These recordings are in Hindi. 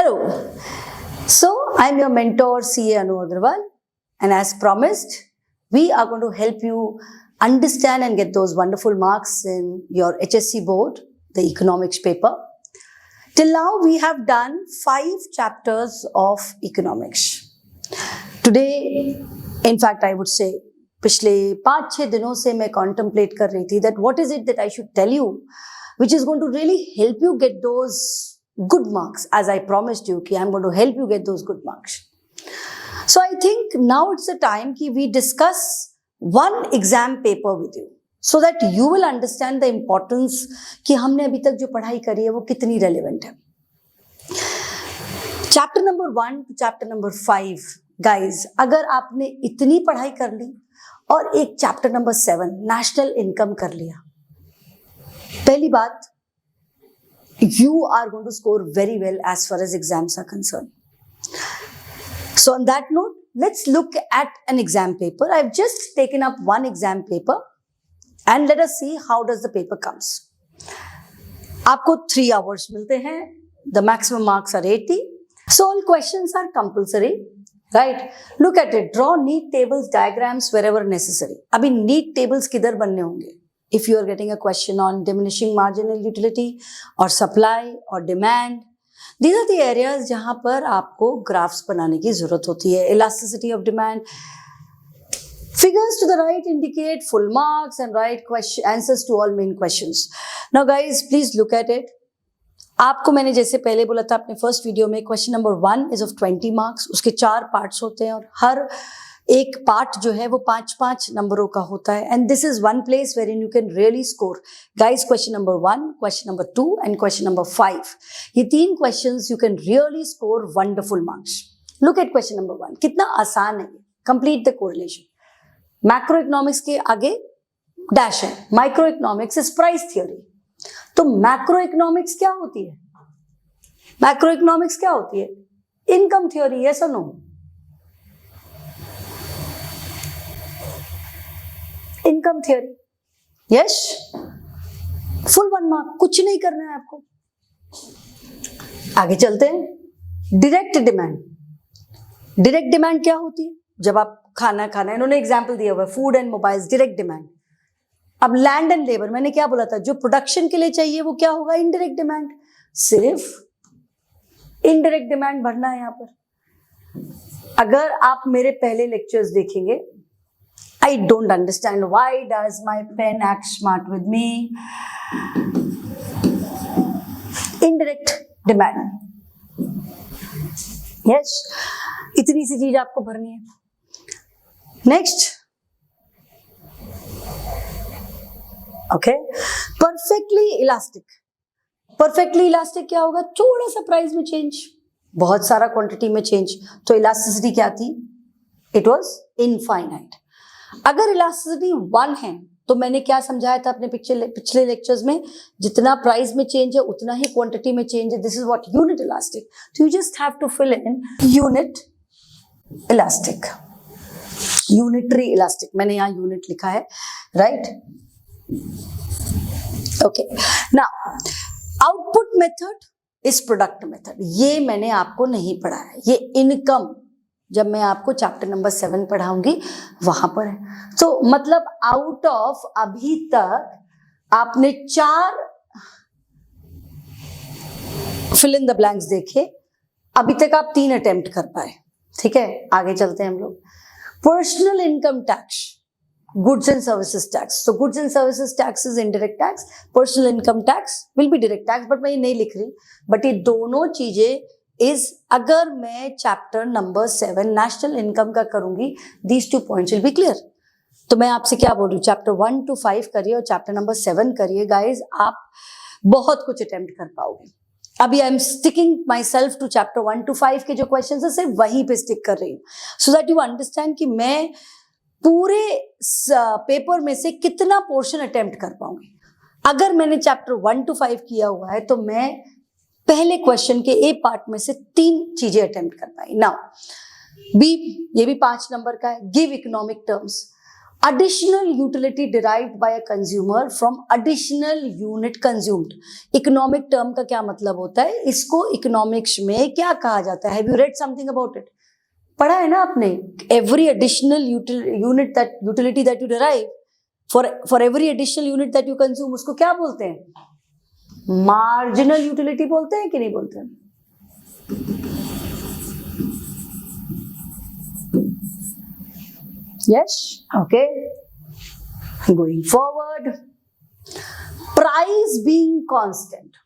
Hello. So I'm your mentor CA Anu Agarwal, and as promised, we are going to help you understand and get those wonderful marks in your HSC board, the economics paper. Till now we have done 5 chapters of economics. Today, in fact, I would say पिछले 5-6 दिनों से मैं contemplate कर रही थी that what is it that I should tell you which is going to really help you get those good marks, as I promised you कि I'm going to help you get those good marks. So I think now it's the time कि we discuss one exam paper with you so that you will understand the importance कि हमने अभी तक जो पढ़ाई करी है वो कितनी relevant है. Chapter number 1 to chapter number 5, guys, अगर आपने इतनी पढ़ाई कर ली और एक chapter number 7 national income कर लिया, पहली बात, you are going to score very well as far as exams are concerned. So on that note, let's look at an exam paper. I've just taken up one exam paper and let us see how does the paper comes. आपको 3 hours मिलते हैं. The maximum marks are 80. So all questions are compulsory, right? Look at it. Draw neat tables, diagrams wherever necessary. अभी neat tables किधर बनने होंगे? If you are getting a question on diminishing marginal utility or supply or demand, these are the areas जहाँ पर आपको graphs बनाने की ज़रूरत होती है. Elasticity of demand. Figures to the right indicate full marks and right answers to all main questions. Now guys, please look at it. आपको मैंने जैसे पहले बोला था अपने फर्स्ट वीडियो में, question number 1 is of 20 marks. उसके 4 पार्ट्स होते हैं और हर एक पार्ट जो है वो 5-5 नंबरों का होता है. And this is one place where in you can really score. Guys, question number 1, question number 2 and question number 5, ये 3 questions you can really score wonderful marks. Look at question number 1. कितना आसान है. Complete the correlation. Macro economics के आगे डैश है. Micro economics is price theory. तो मैक्रो इकोनॉमिक्स क्या होती है? मैक्रो इकोनॉमिक्स क्या होती है? Income theory. यस और no? Income theory. Yes. Full 1 mark. कुछ नहीं करना है आपको. आगे चलते हैं. Direct demand. डायरेक्ट डिमांड क्या होती है? जब आप खाना खाना, इन्होंने एग्जाम्पल दिया हुआ है, food and mobiles, direct demand. अब लैंड एंड लेबर, मैंने क्या बोला था, जो प्रोडक्शन के लिए चाहिए वो क्या होगा? Indirect demand. सिर्फ इनडायरेक्ट डिमांड भरना है यहां पर. अगर आप मेरे पहले लेक्चर्स देखेंगे, I don't understand why does my pen act smart with me. Indirect demand. Yes, इतनी सी चीज आपको भरनी है. Next. Okay. Perfectly elastic. Perfectly elastic क्या होगा? थोड़ा सा प्राइस में चेंज, बहुत सारा क्वांटिटी में चेंज. तो इलास्टिसिटी क्या थी? It was infinite. अगर इलास्टिसिटी 1 है तो मैंने क्या समझाया था अपने पिछले लेक्चर्स में, जितना प्राइस में चेंज है उतना ही क्वांटिटी में चेंज है. This is what unit elastic. तो you just have to fill in unit elastic, unitary elastic. मैंने यहाँ यूनिट लिखा है, right? Okay. Now output method is product method. ये मैंने आपको नहीं पढ़ा है. ये इनकम जब मैं आपको चैप्टर नंबर 7 पढ़ाऊंगी वहां पर है. तो मतलब आउट ऑफ अभी तक आपने 4 फिल इन द ब्लैंक्स देखे, अभी तक आप 3 अटेम्प्ट कर पाए. ठीक है, आगे चलते हैं हम लोग. Personal income tax, goods and services tax. तो goods and services tax is indirect tax, personal income tax will be direct tax. But मैं ये नहीं लिख रही, बट ये दोनों चीजें इज, अगर मैं चैप्टर नंबर 7 नेशनल इनकम का करूंगी, these 2 points will be clear. तो मैं आपसे क्या बोल रही हूँ, चैप्टर 1 to 5 करिए और चैप्टर नंबर 7 करिए. गाइज, आप बहुत कुछ अटेम्प्ट कर पाओगे. अभी I am sticking myself to chapter 1 to 5 के जो क्वेश्चन है सिर्फ वहीं पे स्टिक कर रही हूँ, सो दैट यू अंडरस्टैंड कि मैं पूरे पेपर में से कितना पोर्शन अटेम्प्ट कर पाऊंगी. अगर मैंने चैप्टर 1 to 5 किया हुआ है तो मैं पहले क्वेश्चन के ए पार्ट में से 3 चीजें अटेम्प्ट कर पाई. नाउ बी, ये भी 5 नंबर का है. Give economic terms. additional utility derived by a consumer from additional unit consumed. Economic term का क्या मतलब होता है, इसको इकोनॉमिक्स में क्या कहा जाता है? Have you read something about it? पढ़ा है ना आपने? Every additional utility that you derive, for every additional unit that you consume, उसको क्या बोलते हैं? मार्जिनल यूटिलिटी बोलते हैं कि नहीं बोलते हैं? Yes, okay. Going forward, price being constant,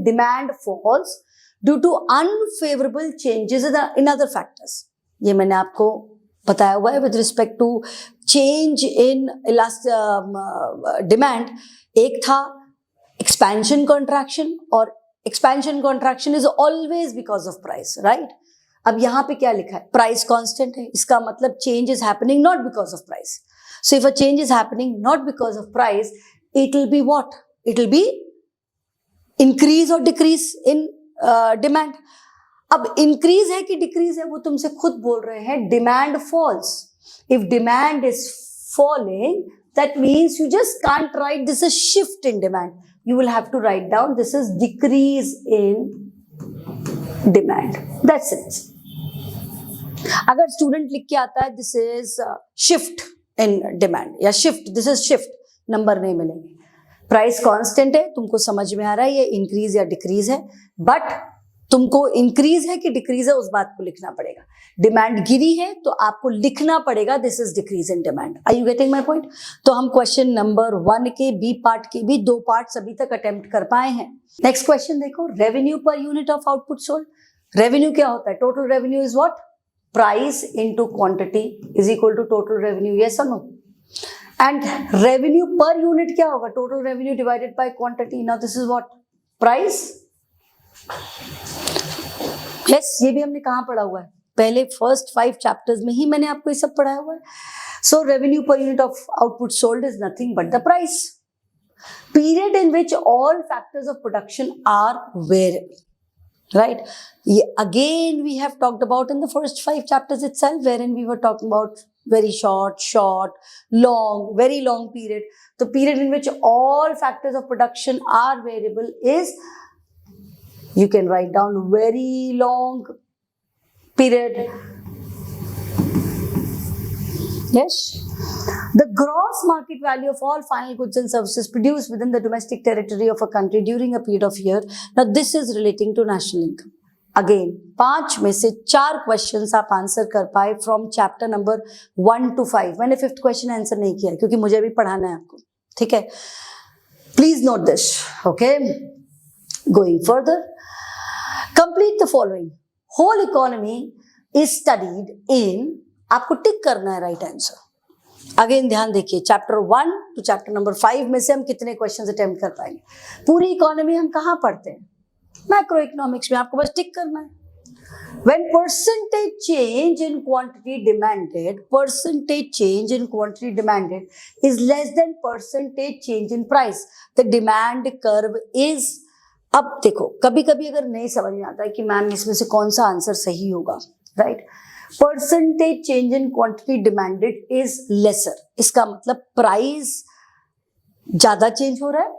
demand falls due to unfavorable changes in other factors. ये मैंने आपको बताया हुआ है with respect to change in demand. एक था expansion contraction, और expansion contraction is always because of price, right? अब यहां पे क्या लिखा है? प्राइस कांस्टेंट है, इसका मतलब change is happening not because of price. So if a change is happening not because of price, it will be what? It will be increase और डिक्रीज इन डिमांड. अब इंक्रीज है कि डिक्रीज है वो तुमसे खुद बोल रहे हैं. Demand falls. If demand is falling, that means you just can't write this is shift in demand. You will have to write down this is decrease in demand. That's it. अगर स्टूडेंट लिख के आता है this is shift in demand या shift, this is shift, number नहीं मिलेंगे. प्राइस कांस्टेंट है, तुमको समझ में आ रहा है ये इंक्रीज या डिक्रीज है, बट तुमको इंक्रीज है कि डिक्रीज है उस बात को लिखना पड़ेगा. डिमांड गिरी है तो आपको लिखना पड़ेगा this is decrease in demand. Are you getting my point? तो हम क्वेश्चन नंबर 1 के बी पार्ट के भी 2 पार्ट्स अभी तक अटेम्प्ट कर पाए हैं. नेक्स्ट क्वेश्चन देखो, revenue per unit of output sold. Revenue क्या होता है? Total revenue is what? Price into quantity is equal to total revenue. Yes और no? And revenue per unit क्या होगा? Total revenue divided by quantity. Now this is what? Price. Yes, ये भी हमने कहां पढ़ा हुआ है? पहले फर्स्ट 5 चैप्टर्स में ही मैंने आपको ये सब पढ़ाया हुआ है. So revenue per unit of output sold is nothing but the price. Period in which all factors of production are variable. Right? Again, we have talked about in the first 5 chapters itself, wherein we were talking about very short, long, very long period. The period in which all factors of production are variable is, you can write down very long period. Yes? The gross market value of all final goods and services produced within the domestic territory of a country during a period of year. Now this is relating to national income. Again, 5 में से 4 क्वेश्चंस आप आंसर कर पाए फ्रॉम चैप्टर नंबर 1 to 5. मैंने 5th क्वेश्चन आंसर नहीं किया क्योंकि मुझे भी पढ़ाना है आपको. ठीक है, please note this. Okay, going further, complete the following. Whole economy is studied in, आपको टिक करना है राइट आंसर. अगेन ध्यान देखिए, चैप्टर 1 टू चैप्टर नंबर 5 में से हम कितने क्वेश्चंस अटेम्प्ट कर पाएंगे? पूरी इकोनॉमी हम कहाँ पढ़ते हैं? मैक्रो इकोनॉमिक्स में. आपको बस टिक करना है. When percentage change in quantity demanded is less than percentage change in price, the demand curve is. अब देखो, कभी कभी अगर नहीं समझ में आता है कि मैम इसमें से कौन सा आंसर सही होगा, right? Percentage change in quantity demanded is lesser. इसका मतलब प्राइस ज्यादा चेंज हो रहा है,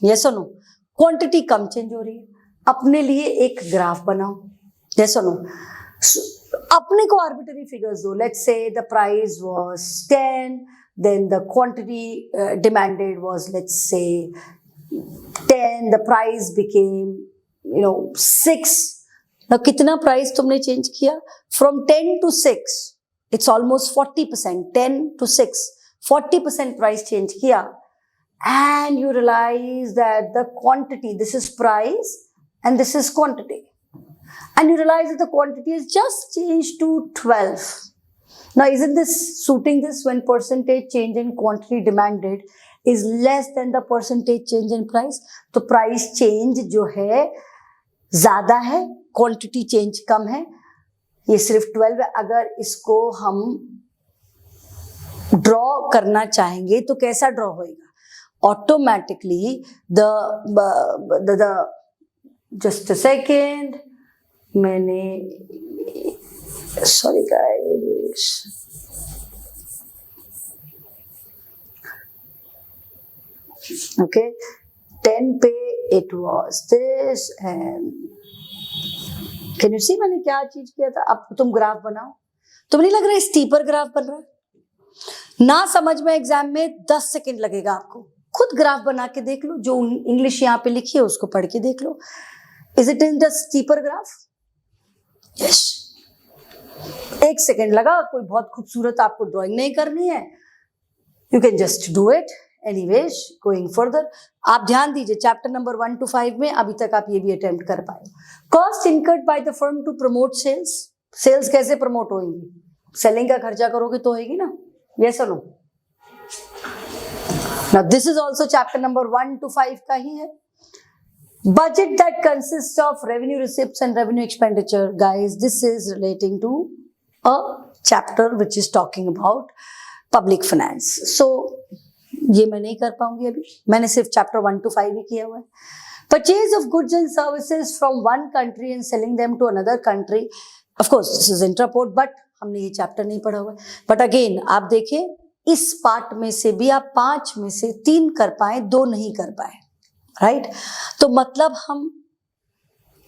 यस और नो? क्वांटिटी कम चेंज हो रही है. अपने लिए एक ग्राफ बनाओ, यस और नो? अपने को आर्बिट्ररी फिगर्स दो. Let's say the price was 10, then the quantity demanded was let's say 10, the price became 6. Now कितना प्राइस तुमने चेंज किया? From 10 to 6, it's almost 40%. 10 to 6, 40% price change किया. And you realize that the quantity, this is price and this is quantity. And you realize that the quantity has just changed to 12. Now isn't this suiting this when percentage change in quantity demanded is less than the percentage change in price? तो प्राइस चेंज जो है ज्यादा है, क्वांटिटी चेंज कम है. ये सिर्फ 12 है. अगर इसको हम ड्रॉ करना चाहेंगे तो कैसा ड्रॉ होएगा? Automatically the just a second, मैंने सॉरी गाइस, Okay, 10 पे it was this and can you see मैंने क्या चीज किया था. अब तुम ग्राफ बनाओ. तुम्हें नहीं लग रहा है स्टीपर ग्राफ बन रहा है? ना समझ में एग्जाम में 10 सेकंड लगेगा आपको. खुद ग्राफ बना के देख लो. जो इंग्लिश यहाँ पे लिखी है उसको पढ़ के देख लो. Is it in the steeper graph? Yes. 1 second लगा. कोई बहुत खूबसूरत आपको ड्राइंग नहीं करनी है. You can just do it. Anyways going further, आप ध्यान दीजिए चैप्टर नंबर 1 to 5 में अभी तक आप ये भी अटेम्प्ट कर पाए. Cost incurred by the firm to promote sales. Sales कैसे प्रमोट होंगी? सेलिंग का खर्चा करोगे तो होगी ना. यस और no? Now this is also chapter number 1 to 5 का ही है. Budget that consists of revenue receipts and revenue expenditure. Guys, this is relating to a chapter which is talking about public finance. So ये मैं नहीं कर पाऊंगी अभी. मैंने सिर्फ चैप्टर 1 to 5 ही किया हुआ है. Purchase of goods and services from one country and selling them to another country. Of course, this is intraport, but हमने ये चैप्टर नहीं पढ़ा हुआ है. But again, आप देखिए इस पार्ट में से भी आप 5 में से 3 कर पाए, 2 नहीं कर पाए. राइट? तो मतलब हम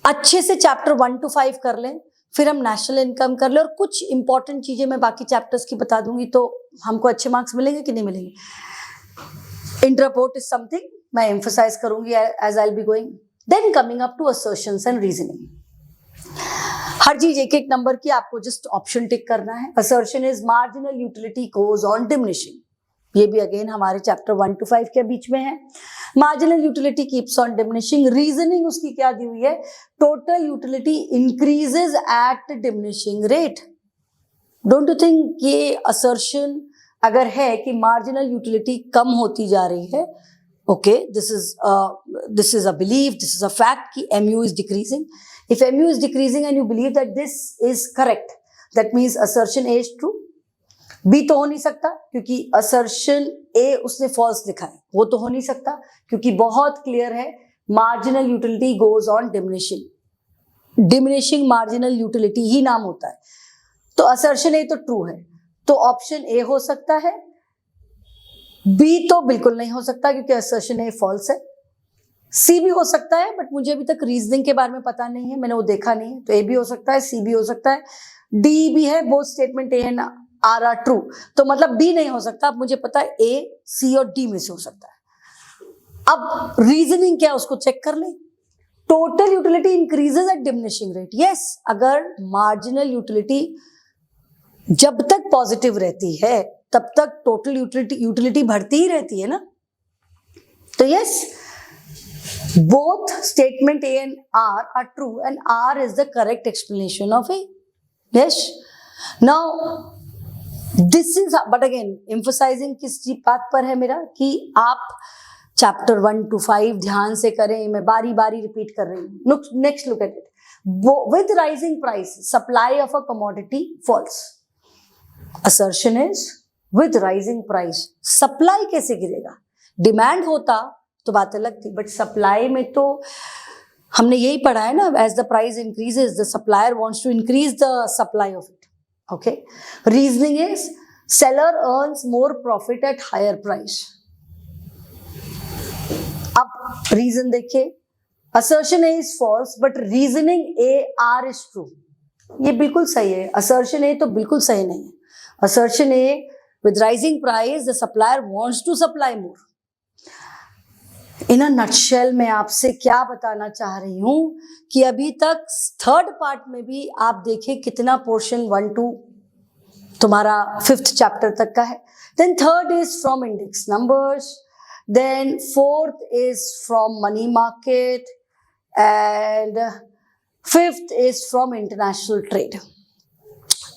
अच्छे से चैप्टर 1 to 5 कर लें, फिर हम नेशनल इनकम कर ले और कुछ इंपॉर्टेंट चीजें मैं बाकी चैप्टर्स की बता दूंगी, तो हमको अच्छे मार्क्स मिलेंगे कि नहीं मिलेंगे. इंटरपोर्ट इज समथिंग मैं एम्फसाइज करूंगी as I will be going. Then coming up to assertions and reasoning. हर चीज एक एक नंबर की आपको जस्ट ऑप्शन टिक करना है. Assertion is marginal utility goes on diminishing. ये भी अगेन हमारे चैप्टर 1 to 5 के बीच में है. Marginal utility keeps on diminishing. Reasoning उसकी क्या दी हुई है? Total utility increases at diminishing rate. Don't you think ये असर्शन अगर है कि मार्जिनल यूटिलिटी कम होती जा रही है, okay, this is a believe, this is a fact कि MU is decreasing. If MU is decreasing and you believe that this is correct, that means assertion A is true. B तो हो नहीं सकता क्योंकि असर्शन A उसने फॉल्स लिखा है. वो तो हो नहीं सकता क्योंकि बहुत क्लियर है marginal utility goes on diminishing. Diminishing marginal utility ही नाम होता है. तो असर्शन A तो ट्रू है, तो ऑप्शन A हो सकता है. B तो बिल्कुल नहीं हो सकता क्योंकि असर्शन A फॉल्स है. C भी हो सकता है, बट मुझे अभी तक रीजनिंग के बारे में पता नहीं है, मैंने वो देखा नहीं है. तो A भी हो सकता है, C भी हो सकता है, D भी है. Both statement A and R are true. तो मतलब B नहीं हो सकता. अब मुझे पता है A, C और D में से हो सकता है. अब रीजनिंग क्या उसको चेक कर ले. Total utility increases at diminishing rate. Yes, अगर मार्जिनल यूटिलिटी जब तक पॉजिटिव रहती है तब तक टोटल यूटिलिटी बढ़ती ही रहती है ना. तो yes, both statement A and R are true and R is the correct explanation of A. Yes. Now this is, but again emphasizing किस बात पर है मेरा कि आप चैप्टर 1 to 5 ध्यान से करें. मैं बारी बारी रिपीट कर रही हूँ. Next look at it. With rising price, supply of a commodity falls. Assertion is with rising price. Supply कैसे गिरेगा? डिमांड होता तो बात अलग थी, बट सप्लाई में तो हमने यही पढ़ा है ना, as the price increases the supplier wants to increase the supply of it. Okay. Reasoning is seller earns more profit at higher price. अब रीजन देखिए. Assertion A is false but reasoning A R is true. ये बिल्कुल सही है. असर्शन A तो बिल्कुल सही नहीं है. Assertion A, with rising price, the supplier wants to supply more. In a nutshell, मैं आपसे क्या बताना चाह रही हूं कि अभी तक थर्ड पार्ट में भी आप देखें कितना पोर्शन 1 to तुम्हारा 5th चैप्टर तक का है. Then third is from index numbers. Then fourth is from money market and 5th is from international trade.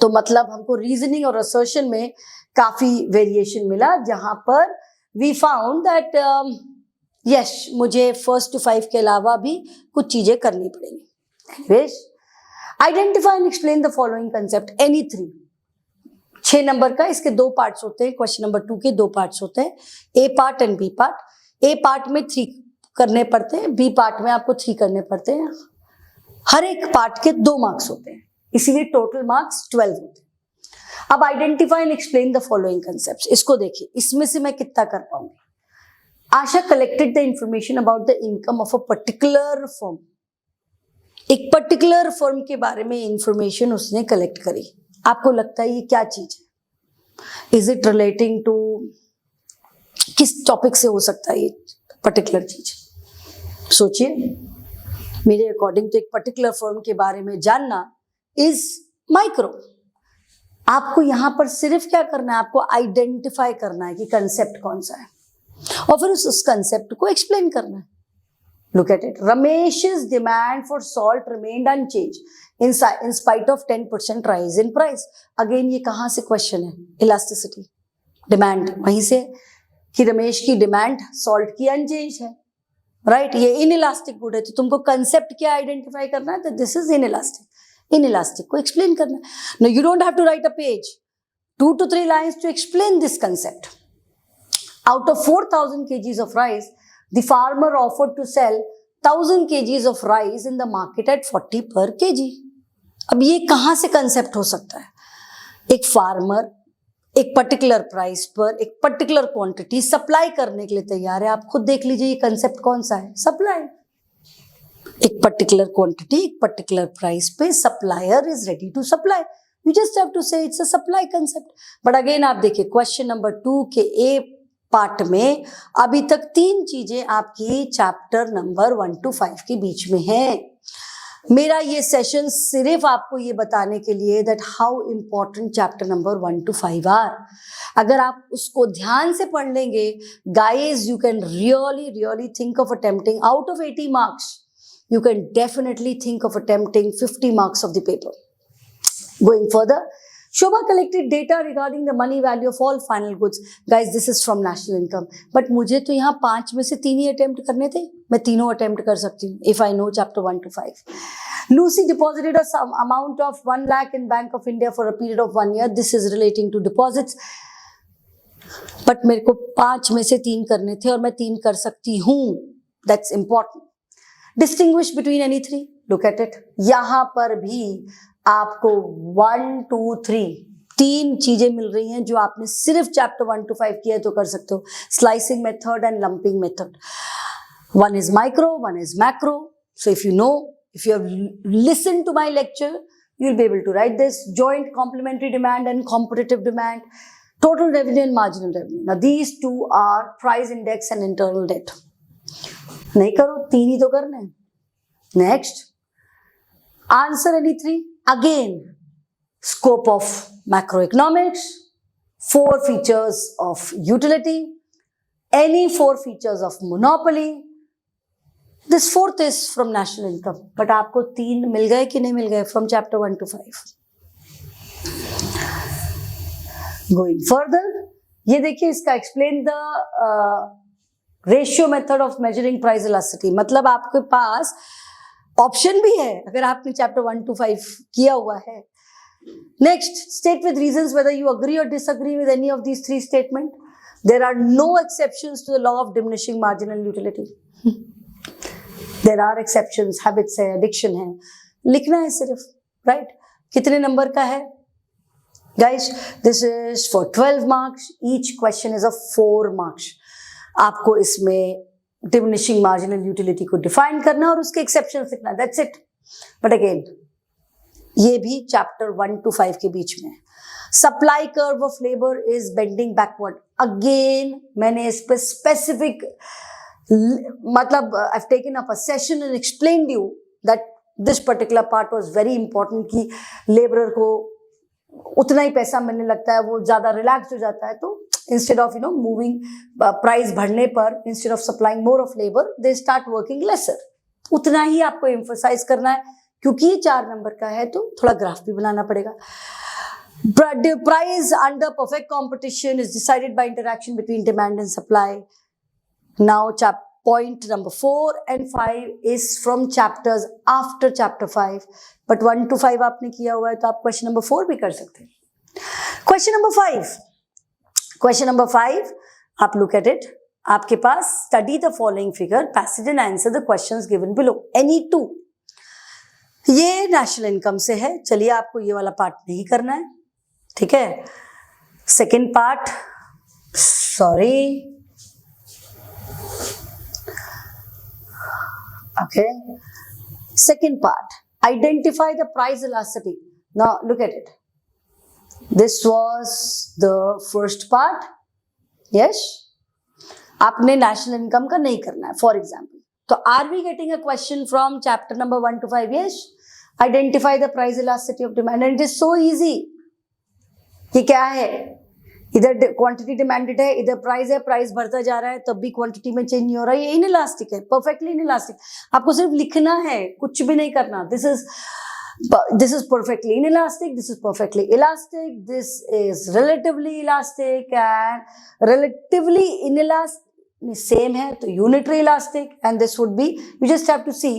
तो मतलब हमको रीजनिंग और असर्शन में काफी वेरिएशन मिला, जहां पर वी फाउंड दैट यस, मुझे 1 to 5 के अलावा भी कुछ चीजें करनी पड़ेंगी. Identify and explain the following concept. Any 3. 6 number का, इसके 2 पार्ट्स होते हैं. क्वेश्चन नंबर 2 के 2 पार्ट्स होते हैं, A part and B part. A part में 3 करने पड़ते हैं, B पार्ट में आपको 3 करने पड़ते हैं. हर एक पार्ट के 2 मार्क्स होते हैं, इसीलिए टोटल मार्क्स 12 होते हैं. अब identify and explain the following concepts. इसको देखिए, इसमें से मैं कितना कर पाऊंगी. Asha collected the information about the income of a particular firm. एक पर्टिकुलर फर्म के बारे में इंफॉर्मेशन उसने कलेक्ट करी। आपको लगता है ये क्या चीज है? इज इट रिलेटिंग टू, किस टॉपिक से हो सकता है ये पर्टिकुलर चीज? सोचिए। मेरे अकॉर्डिंग तो एक पर्टिकुलर फर्म के बारे में जानना इज माइक्रो। आपको यहां पर सिर्फ क्या करना है, आपको आइडेंटिफाई करना है कि कंसेप्ट कौन सा है और फिर उस कंसेप्ट को एक्सप्लेन करना है। Look at it. Ramesh's demand for salt remained unchanged in spite of 10% rise in price। Again ये कहां से क्वेश्चन है? इलास्टिसिटी, डिमांड, वहीं से कि रमेश की डिमांड सॉल्ट की अनचेंज है, राइट? ये इनइलास्टिक गुड है, तो तुमको कंसेप्ट क्या आइडेंटिफाई करना है? तो दिस इज इनइलास्टिक। इनइलास्टिक को एक्सप्लेन करना है। No, you don't have to write a page, 2 to 3 lines to explain this concept. Out of 4,000 kgs of rice, the farmer offered to sell 1,000 kgs of rice in the market at 40 per kg. अब ये कहां से कंसेप्ट हो सकता है? एक फार्मर एक पर्टिकुलर प्राइस पर एक पर्टिकुलर क्वांटिटी सप्लाई करने के लिए तैयार है। आप खुद देख लीजिए ये कंसेप्ट कौन सा है? सप्लाई। एक पर्टिकुलर क्वांटिटी एक पर्टिकुलर प्राइस पे supplier is ready to supply. You just have to say it's a supply concept. But again आप देखिए क्वेश्चन नंबर 2 के ए पार्ट में अभी तक 3 चीजें आपकी चैप्टर नंबर 1 to 5 के बीच में है। मेरा ये सेशन सिर्फ आपको ये बताने के लिए that how important chapter number 1 to 5 are. अगर आप उसको ध्यान से पढ़ लेंगे guys, you can really think of attempting out of 80 marks, you can definitely think of attempting 50 marks of the paper. Going further, Shobha collected data regarding the money value of all final goods. Guys, this is from national income. But मुझे तो यहाँ 5 में से 3 ही attempt करने थे, मैं तीनों attempt कर सकती हूँ if I know chapter 1 to 5. Lucy deposited a sum amount of 1 lakh in Bank of India for a period of 1 year. This is relating to deposits. But मेरे को 5 में से 3 करने थे और मैं 3 कर सकती हूँ. That's important. Distinguish between any 3. Look at it. यहां पर भी आपको 1 2 3 3 चीजें मिल रही हैं जो आपने सिर्फ चैप्टर 1 to 5 किया है तो कर सकते हो। Slicing method and lumping method. One is micro, one is macro. So if you know, if you have listened to my lecture, you'll be able to write this. Joint complementary demand and competitive demand, total revenue and marginal revenue. Now these two are price index and internal debt. नहीं करो, 3 ही तो करने हैं। Next, answer any 3। Again scope of macro economics, 4 features of utility, any 4 features of monopoly. This 4th is from national income. But आपको 3 मिल गए कि नहीं मिल गए from chapter 1 to 5? Going further, ये देखिए इसका explain the ratio method of measuring price elasticity. मतलब आपके पास ऑप्शन भी है अगर आपने चैप्टर 1 to 5 किया हुआ है। Next, state with reasons whether you agree और disagree with any of these 3 statement. There are no exceptions to the law of diminishing marginal utility. There are exceptions, habits है, एडिक्शन है, लिखना है सिर्फ, राइट? कितने नंबर का है guys? This is for 12 marks. Each question is of 4 marks. आपको इसमें डिमिनिशिंग मार्जिनल यूटिलिटी को डिफाइन करना और उसके एक्सेप्शंस लिखना, दैट्स इट। बट अगेन ये भी चैप्टर 1 to 5 के बीच में है। Supply curve of labour is bending backward. Again मैंने इस पे स्पेसिफिक मतलब I have taken up a session and explained you that this particular part was very important कि लेबरर को उतना ही पैसा मिलने लगता है, वो ज्यादा रिलैक्स हो जाता है। तो instead of moving price बढ़ने पर, instead of supplying more of labor, they start working lesser. उतना ही आपको emphasize करना है क्योंकि ये 4 नंबर का है तो थोड़ा ग्राफ भी बनाना पड़ेगा। Price under perfect competition is decided by interaction between demand and supply. Now point number 4 and 5 is from chapters after chapter 5, but 1 to 5 आपने किया हुआ है तो आप क्वेश्चन नंबर 4 भी कर सकते हैं। क्वेश्चन नंबर 5, क्वेश्चन नंबर 5, आप लुक एट इट। आपके पास study the following figure, passage and answer the questions given below, any 2। ये नेशनल इनकम से है। चलिए आपको ये वाला पार्ट नहीं करना है, ठीक है। Second part, sorry Okay. Second part, identify the price elasticity. Now look at it. This was the first part. Yes. आपने national income का नहीं करना है, for example. तो are we getting a question from chapter number 1 to 5? Yes. Identify the price elasticity of demand, and it is so easy. ये क्या है? इधर क्वांटिटी डिमांडेड है, इधर प्राइस है, प्राइस बढ़ता जा रहा है, तब भी क्वांटिटी में चेंज नहीं हो रहा है, ये इनइलास्टिक है, परफेक्टली इनइलास्टिक. आपको सिर्फ लिखना है, कुछ भी नहीं करना. This is perfectly inelastic, this is perfectly elastic, this is relatively elastic and relatively inelastic same है तो unitary elastic. And this would be, you just have to see,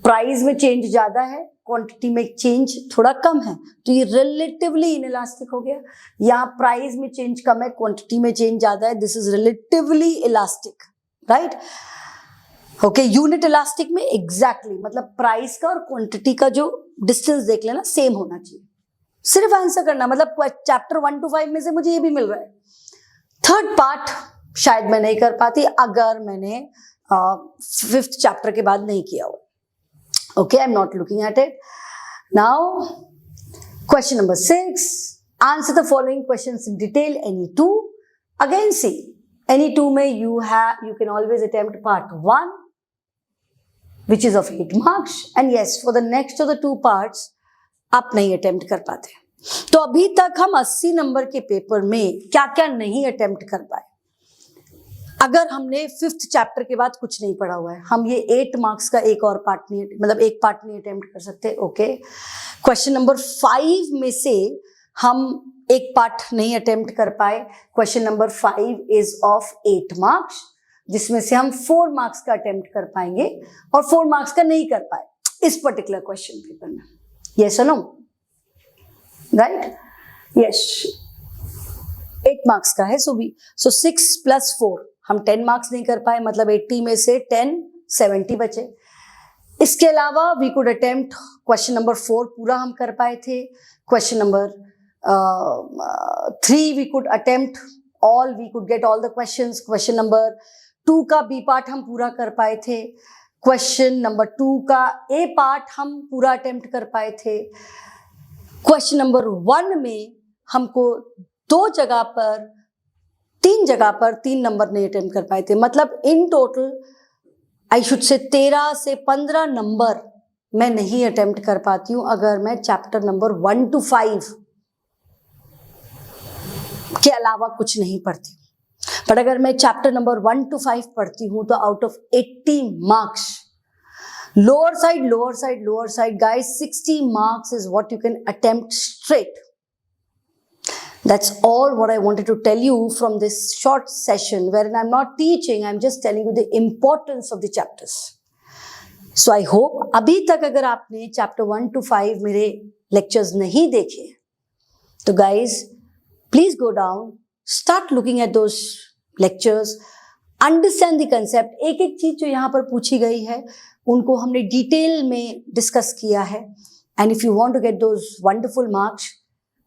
price में चेंज ज्यादा है, क्वांटिटी में चेंज थोड़ा कम है, तो ये रिलेटिवली इनइलास्टिक हो गया. यहाँ प्राइस में चेंज कम है, क्वांटिटी में चेंज ज्यादा है, this is relatively elastic, right. Okay, unit elastic में एग्जैक्टली मतलब प्राइस का और क्वांटिटी का जो डिस्टेंस देख लेना सेम होना चाहिए. सिर्फ आंसर करना, मतलब चैप्टर 1 to 5 में से मुझे ये भी मिल रहा है. थर्ड पार्ट शायद मैं नहीं कर पाती अगर मैंने 5th चैप्टर के बाद नहीं किया हो. Okay, I'm not looking at it. Now, question number 6. Answer the following questions in detail. Any two. Again, see, any two may you can always attempt part 1, which is of 8 marks. And yes, for the next of the 2 parts, आप नहीं attempt कर पाते. तो अभी तक हम 80 नंबर के पेपर में क्या क्या नहीं attempt कर पाए. अगर हमने 5th चैप्टर के बाद कुछ नहीं पढ़ा हुआ है, हम ये 8 मार्क्स का एक और पार्ट नहीं, मतलब एक पार्ट नहीं अटेम्प्ट कर सकते. ओके, क्वेश्चन नंबर 5 में से हम एक पार्ट नहीं अटेम्प्ट कर पाए. Question number 5 is of 8 marks, जिसमें से हम 4 मार्क्स का अटेम्प्ट कर पाएंगे और 4 मार्क्स का नहीं कर पाए इस पर्टिकुलर क्वेश्चन पेपर में. यस और नो? Right, yes. 8 मार्क्स का है, सो 6 + 4 हम 10 मार्क्स नहीं कर पाए, मतलब 80 में से 10 70 बचे. इसके अलावा we could attempt question number 4 पूरा हम कर पाए थे. Question number 3 we could attempt all, we could get all the questions. Question number 2 का बी पार्ट हम पूरा कर पाए थे. क्वेश्चन नंबर 2 का ए पार्ट हम पूरा अटेम्प्ट कर पाए थे. क्वेश्चन नंबर 1 में हमको 3 जगह पर 3 नंबर नहीं अटेम्प्ट कर पाए थे. मतलब in total I should say 13 से 15 नंबर मैं नहीं अटेम्प्ट कर पाती हूं अगर मैं चैप्टर नंबर 1 to 5 के अलावा कुछ नहीं पढ़ती. पर अगर मैं चैप्टर नंबर 1 to 5 पढ़ती हूं तो out of 80 marks, lower side guys, 60 marks is what you can attempt straight. That's all what I wanted to tell you from this short session wherein I'm not teaching, I'm just telling you the importance of the chapters. So I hope अभी तक अगर आपने chapter 1 to 5 मेरे lectures नहीं देखे तो guys please go down, start looking at those lectures, understand the concept. एक एक चीज जो यहाँ पर पूछी गई है उनको हमने डिटेल में डिस्कस किया है. And if you want to get those wonderful marks,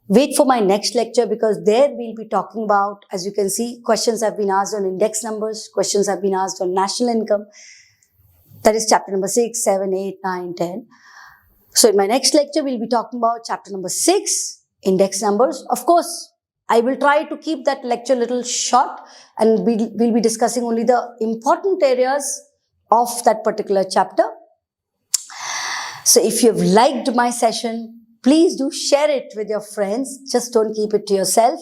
wait for my next lecture because there we'll be talking about, as you can see, questions have been asked on index numbers, questions have been asked on national income. That is chapter number 6, 7, 8, 9, 10. So in my next lecture, we'll be talking about chapter number 6, index numbers. Of course, I will try to keep that lecture a little short and we'll be discussing only the important areas of that particular chapter. So if you've liked my session, please do share it with your friends. Just don't keep it to yourself.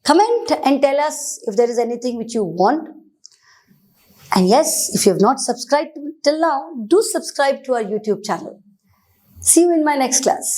Comment and tell us if there is anything which you want. And yes, if you have not subscribed till now, do subscribe to our YouTube channel. See you in my next class.